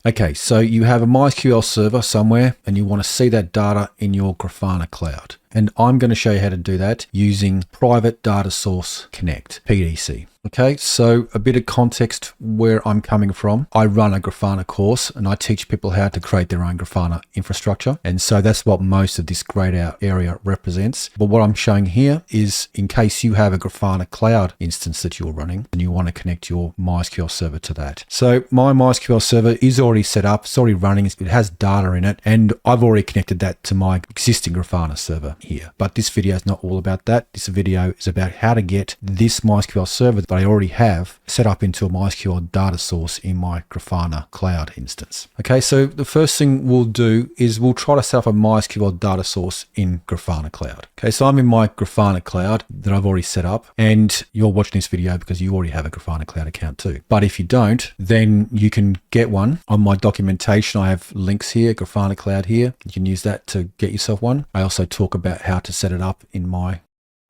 Okay, so you have a MySQL server somewhere and you want to see that data in your Grafana Cloud. And I'm going to show you how to do that using Private Data Source Connect, PDC. Okay, so a bit of context where I'm coming from. I run a Grafana course and I teach people how to create their own Grafana infrastructure. And so that's what most of this grayed out area represents. But what I'm showing here is in case you have a Grafana Cloud instance that you're running and you want to connect your MySQL server to that. So my MySQL server is already set up, it's already running, it has data in it, and I've already connected that to my existing Grafana server here. But this video is not all about that. This video is about how to get this MySQL server that I already have set up into a MySQL data source in my Grafana Cloud instance. Okay, so the first thing we'll do is we'll try to set up a MySQL data source in Grafana Cloud. Okay, so I'm in my Grafana Cloud that I've already set up, and you're watching this video because you already have a Grafana Cloud account too. But if you don't, then you can get one. On my documentation, I have links here, Grafana Cloud here. You can use that to get yourself one. I also talk about how to set it up in my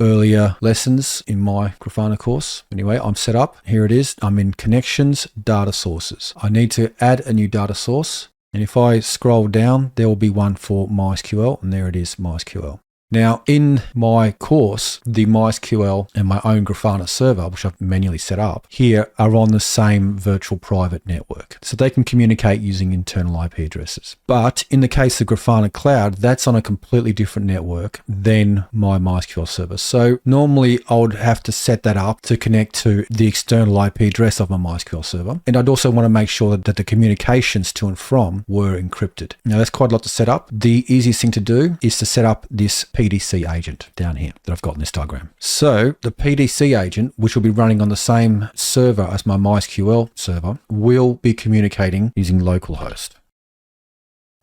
earlier lessons in my Grafana course. Anyway, I'm set up. Here it is. I'm in Connections, Data Sources. I need to add a new data source. And if I scroll down, there will be one for MySQL, and there it is, MySQL. Now, in my course, the MySQL and my own Grafana server, which I've manually set up here, are on the same virtual private network. So they can communicate using internal IP addresses. But in the case of Grafana Cloud, that's on a completely different network than my MySQL server. So normally I would have to set that up to connect to the external IP address of my MySQL server. And I'd also want to make sure that the communications to and from were encrypted. Now, that's quite a lot to set up. The easiest thing to do is to set up this PDC agent down here that I've got in this diagram. So the PDC agent, which will be running on the same server as my MySQL server, will be communicating using localhost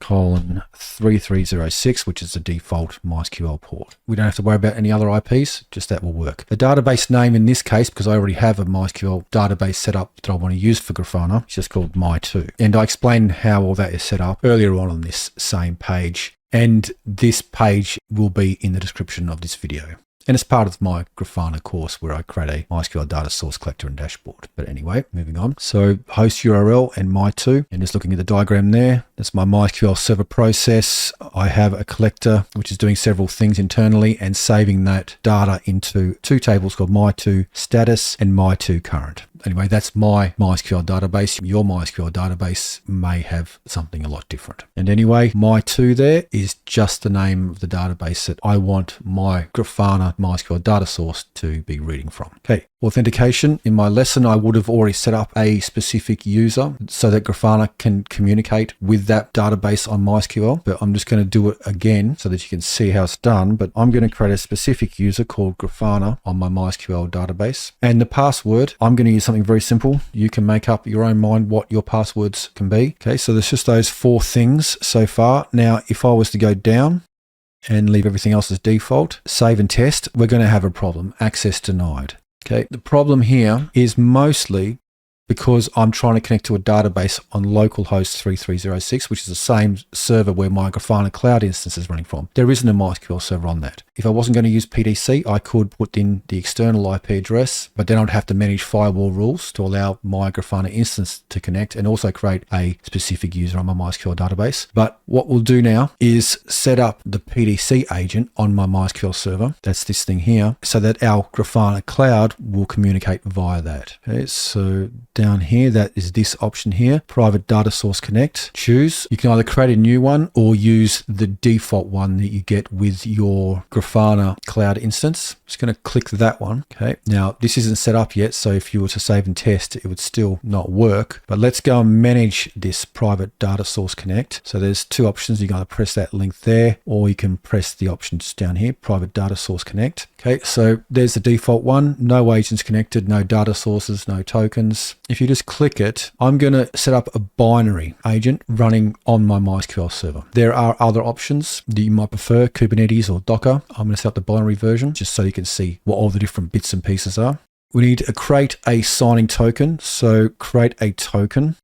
:3306, which is the default MySQL port. We don't have to worry about any other IPs, just that will work. The database name in this case, because I already have a MySQL database set up that I want to use for Grafana, it's just called My2. And I explained how all that is set up earlier on this same page. And this page will be in the description of this video. And it's part of my Grafana course where I create a MySQL data source collector and dashboard. But anyway, moving on. So host URL and My2, and just looking at the diagram there, that's my MySQL server process. I have a collector which is doing several things internally and saving that data into two tables called My2 status and My2 current. Anyway, that's my MySQL database. Your MySQL database may have something a lot different. And anyway, My2 there is just the name of the database that I want my Grafana MySQL data source to be reading from. Okay, authentication. In my lesson, I would have already set up a specific user so that Grafana can communicate with that database on MySQL, but I'm just going to do it again so that you can see how it's done. But I'm going to create a specific user called Grafana on my MySQL database. And the password, I'm going to use something very simple. You can make up your own mind what your passwords can be. Okay, so there's just those four things so far. Now, if I was to go down and leave everything else as default, save and test, we're going to have a problem. Access denied. Okay, the problem here is mostly because I'm trying to connect to a database on localhost 3306, which is the same server where my Grafana Cloud instance is running from. There isn't a MySQL server on that. If I wasn't going to use PDC, I could put in the external IP address, but then I'd have to manage firewall rules to allow my Grafana instance to connect and also create a specific user on my MySQL database. But what we'll do now is set up the PDC agent on my MySQL server. That's this thing here, so that our Grafana Cloud will communicate via that. Okay, so down here, that is this option here, Private Data Source Connect. Choose. You can either create a new one or use the default one that you get with your Grafana Cloud instance. Just going to click that one. Okay. Now this isn't set up yet, so if you were to save and test, it would still not work. But let's go and manage this Private Data Source Connect. So there's two options. You can either press that link there, or you can press the options down here, Private Data Source Connect. Okay. So there's the default one. No agents connected, no data sources, no tokens. If you just click it, I'm going to set up a binary agent running on my MySQL server. There are other options that you might prefer, Kubernetes or Docker. I'm going to set up the binary version just so you can see what all the different bits and pieces are. We need to create a signing token. So create a token.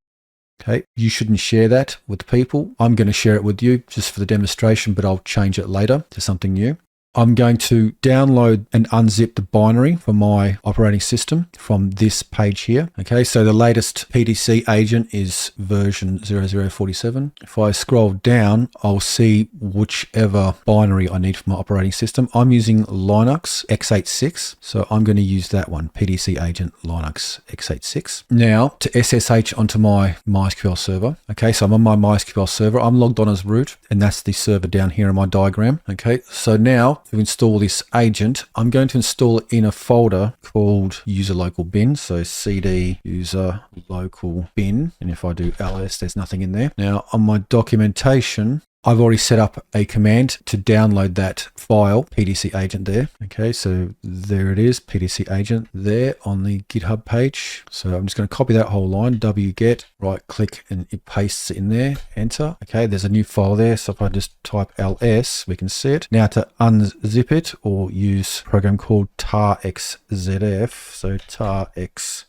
Okay, you shouldn't share that with people. I'm going to share it with you just for the demonstration, but I'll change it later to something new. I'm going to download and unzip the binary for my operating system from this page here. Okay, so the latest PDC agent is version 0047. If I scroll down, I'll see whichever binary I need for my operating system. I'm using Linux x86, so I'm going to use that one, PDC agent Linux x86. Now to SSH onto my MySQL server. Okay, so I'm on my MySQL server. I'm logged on as root, and that's the server down here in my diagram. Okay, so now to install this agent, I'm going to install it in a folder called user local bin. So cd user local bin. And if I do ls, there's nothing in there. Now on my documentation, I've already set up a command to download that file, PDC agent there. Okay, so there it is, PDC agent there on the GitHub page. So I'm just going to copy that whole line, wget, right click, and it pastes it in there, enter. Okay, there's a new file there. So if I just type ls, we can see it. Now to unzip it or use a program called tarxzf. So tarxzf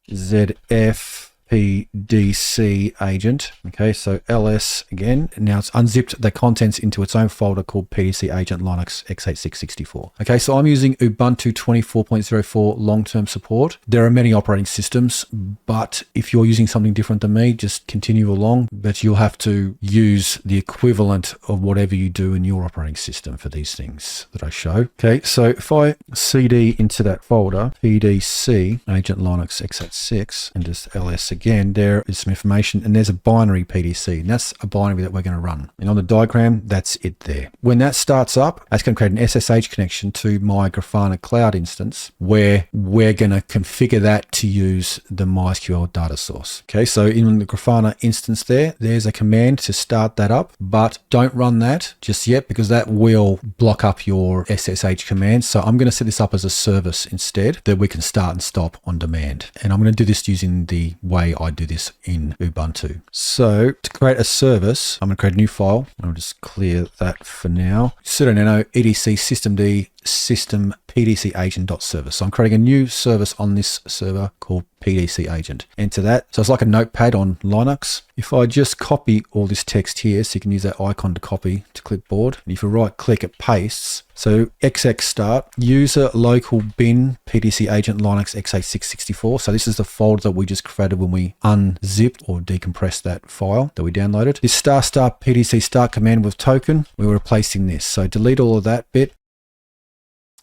PDC agent. Okay, so ls again. Now it's unzipped the contents into its own folder called PDC agent Linux x86-64. Okay, so I'm using Ubuntu 24.04 long-term support. There are many operating systems, but if you're using something different than me, just continue along, but you'll have to use the equivalent of whatever you do in your operating system for these things that I show. Okay, so if I cd into that folder, PDC agent Linux x86, and just ls again, there is some information, and there's a binary PDC, and that's a binary that we're going to run. And on the diagram, that's it there. When that starts up, that's going to create an SSH connection to my Grafana Cloud instance, where we're going to configure that to use the MySQL data source. Okay, so in the Grafana instance there's a command to start that up, but don't run that just yet because that will block up your SSH command. So I'm going to set this up as a service instead that we can start and stop on demand. And I'm going to do this using the way I do this in Ubuntu. So to create a service, I'm going to create a new file. I'll just clear that for now. sudo nano edc systemd system PDC agent.service. So I'm creating a new service on this server called PDC agent. Enter that. So it's like a notepad on Linux. If I just copy all this text here, so you can use that icon to copy to clipboard. And if you right click, it pastes. So xx start user local bin PDC agent Linux x86-64. So this is the folder that we just created when we unzipped or decompressed that file that we downloaded. This ** PDC start command with token, we're replacing this. So delete all of that bit.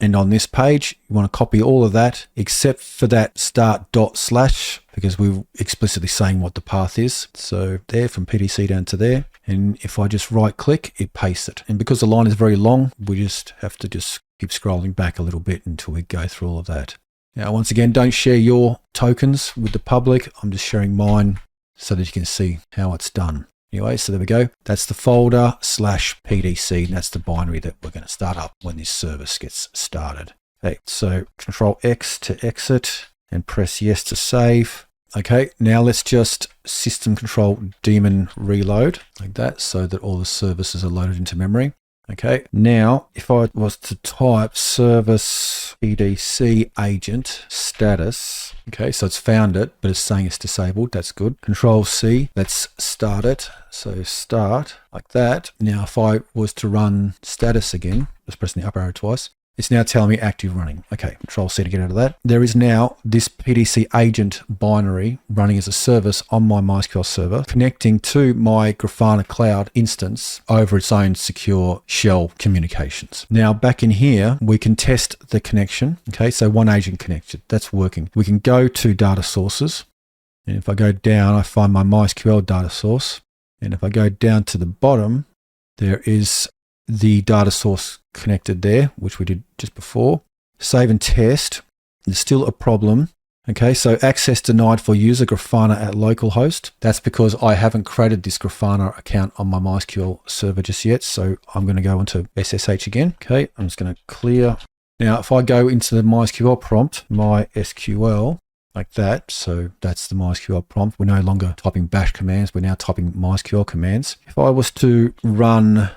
And on this page, you want to copy all of that except for that start // because we're explicitly saying what the path is. So there from PDC down to there. And if I just right click, it pastes it. And because the line is very long, we just have to just keep scrolling back a little bit until we go through all of that. Now, once again, don't share your tokens with the public. I'm just sharing mine so that you can see how it's done. Anyway, so there we go. That's the folder /PDC, and that's the binary that we're going to start up when this service gets started. Okay, so Control X to exit and press yes to save. Okay, now let's just system control daemon reload like that so that all the services are loaded into memory. Okay, now if I was to type service PDC agent status, okay, so it's found it, but it's saying it's disabled. That's good. Control C, let's start it. So start like that. Now, if I was to run status again, just pressing the up arrow twice, it's now telling me active running. Okay, Control C to get out of that. There is now this PDC agent binary running as a service on my MySQL server, connecting to my Grafana Cloud instance over its own secure shell communications. Now, back in here, we can test the connection. Okay, so one agent connected. That's working. We can go to data sources. And if I go down, I find my MySQL data source. And if I go down to the bottom, there is the data source connected there, which we did just before. Save and test. There's still a problem. Okay, so access denied for user Grafana at localhost. That's because I haven't created this Grafana account on my MySQL server just yet. So I'm going to go into SSH again. Okay, I'm just going to clear. Now, if I go into the MySQL prompt, MySQL, like that. So that's the MySQL prompt. We're no longer typing bash commands. We're now typing MySQL commands. If I was to run,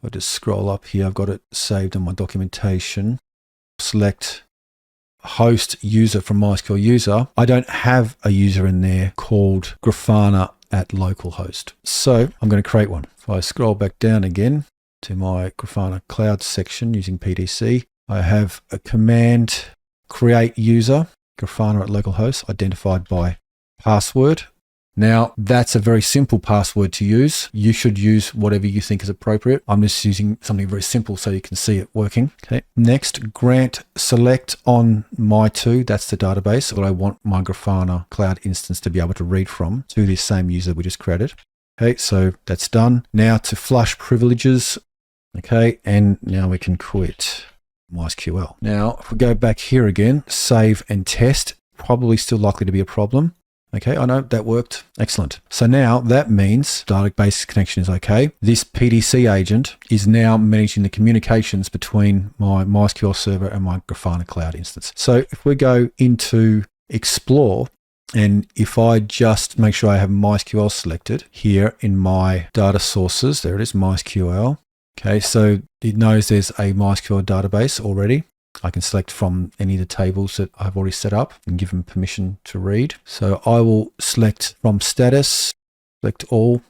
I'll just scroll up here. I've got it saved on my documentation. Select host user from MySQL user. I don't have a user in there called Grafana at localhost. So I'm going to create one. If I scroll back down again, to my Grafana Cloud section using PDC. I have a command, create user, Grafana at localhost, identified by password. Now, that's a very simple password to use. You should use whatever you think is appropriate. I'm just using something very simple so you can see it working. Okay. Next, grant select on my2. That's the database that I want my Grafana Cloud instance to be able to read from to this same user we just created. Okay, so that's done. Now to flush privileges. Okay, and now we can quit MySQL. Now, if we go back here again, save and test, probably still likely to be a problem. Okay, I know that worked. Excellent. So now that means database connection is okay. This PDC agent is now managing the communications between my MySQL server and my Grafana Cloud instance. So if we go into Explore, and if I just make sure I have MySQL selected here in my data sources, there it is, MySQL. Okay, so it knows there's a MySQL database already. I can select from any of the tables that I've already set up and give them permission to read. So I will select from status, select all,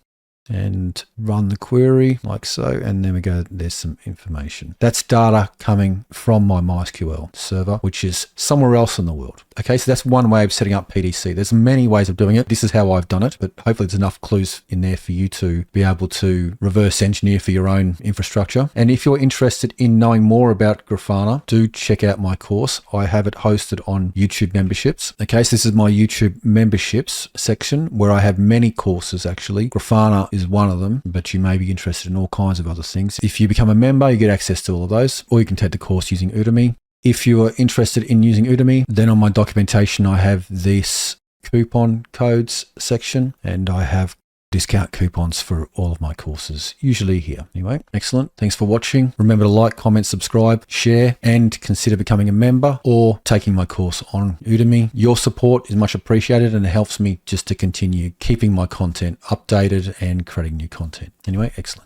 and run the query like so. And then we go, there's some information. That's data coming from my MySQL server, which is somewhere else in the world. Okay, so that's one way of setting up PDC. There's many ways of doing it. This is how I've done it, but hopefully there's enough clues in there for you to be able to reverse engineer for your own infrastructure. And if you're interested in knowing more about Grafana, do check out my course. I have it hosted on YouTube memberships. Okay, so this is my YouTube memberships section where I have many courses actually. Grafana is one of them, but you may be interested in all kinds of other things. If you become a member, you get access to all of those, or you can take the course using Udemy. If you are interested in using Udemy, then on my documentation, I have this coupon codes section, and I have discount coupons for all of my courses, usually here. Anyway, excellent. Thanks for watching. Remember to like, comment, subscribe, share, and consider becoming a member or taking my course on Udemy. Your support is much appreciated and it helps me just to continue keeping my content updated and creating new content. Anyway, excellent.